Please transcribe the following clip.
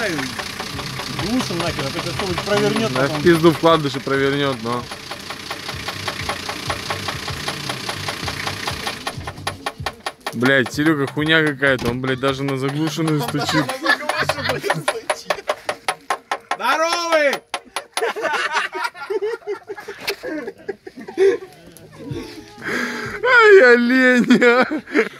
давай глушим нахер, а то сейчас кто-нибудь провернет. Да, в пизду вкладыши провернет, но... Блять, Серега хуйня какая-то, он, блядь, даже на заглушенную стучит. Здоровый! Ай, олень!